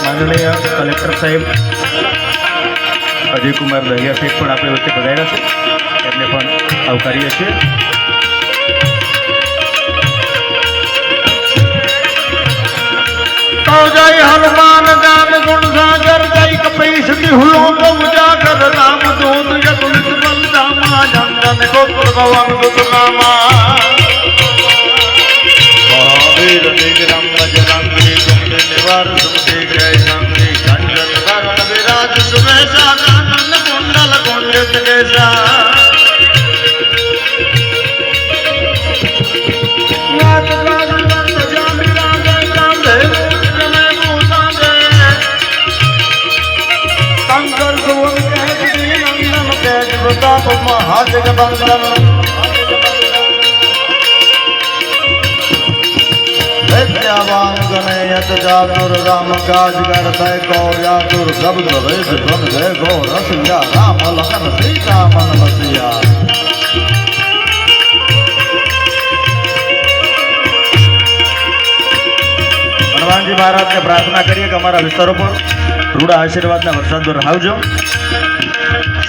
માનનીય કલેક્ટર સાહેબ અજયકુમાર દહિયા સાહેબ પણ આપણે વચ્ચે પધાર્યા છે, એમને પણ આવકારીએ છીએ. જય હનુમાન જાન ગુણ સાગર જય કપીશ હુલો ઉજાગર રામ દૂત યતુલિત બલદામા જંગન ગોત્ર ભવન સુતનામા મહાવીર નિગ્રમ ગજરાંગી ગુપ્ત નિવાર સુમતિ જય સંગી કંજન વરણ વિરાજ સુમેશા કાનન કુંડલ કુંડિત કેશા महाजगबंदन विद्यावान गणयत जातुर राम काज करतय गौर्यातुर शब्द वेद ध्वन जय गो रसिया राम लखन सीता मन बसिया. હનુમાનજી મહારાજને પ્રાર્થના કરીએ કે અમારા વિસ્તારો પર રૂડા આશીર્વાદના વરસાદ વરસાવજો.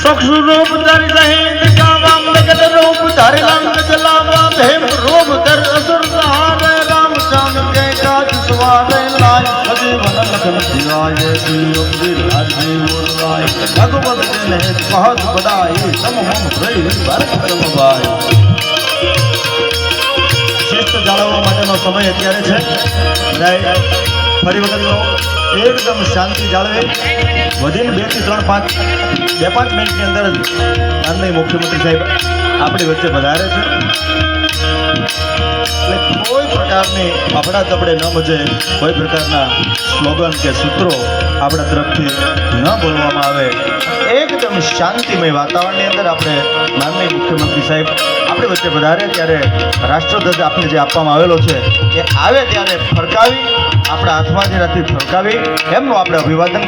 सुख रूप धरि सहित कामम जगत रूप धरि लंक जलावा भेम रूप धर असुर सहारे रामचंद्र के काज सवारे लाय सजीवन लखन जियाय श्री राजीव राय भगवत जन बहुत बड़ाई सम हम भई भरत समवाय. शिष्ट जाळववा माटेनो समय અત્યારે છે. ફરી વખત એકદમ શાંતિ જાળવે. વધીને 2 થી 3 5 મિનિટની અંદર જ માનનીય મુખ્યમંત્રી સાહેબ આપણી વચ્ચે પધારે છે. એટલે કોઈ પ્રકારની અફડા તફડે ન મચે, કોઈ પ્રકારના સ્લોગન કે સૂત્રો આપણા તરફથી ન બોલવામાં આવે. એકદમ શાંતિમય વાતાવરણની અંદર આપણે માનનીય મુખ્યમંત્રી સાહેબ આપણી વચ્ચે પધારે ત્યારે રાષ્ટ્રધ્વજ આપને જે આપવામાં આવેલો છે એ આવે ત્યારે ફરકાવી, આપણા હાથમાં જે નથી ફરકાવી એમનું આપણે અભિવાદન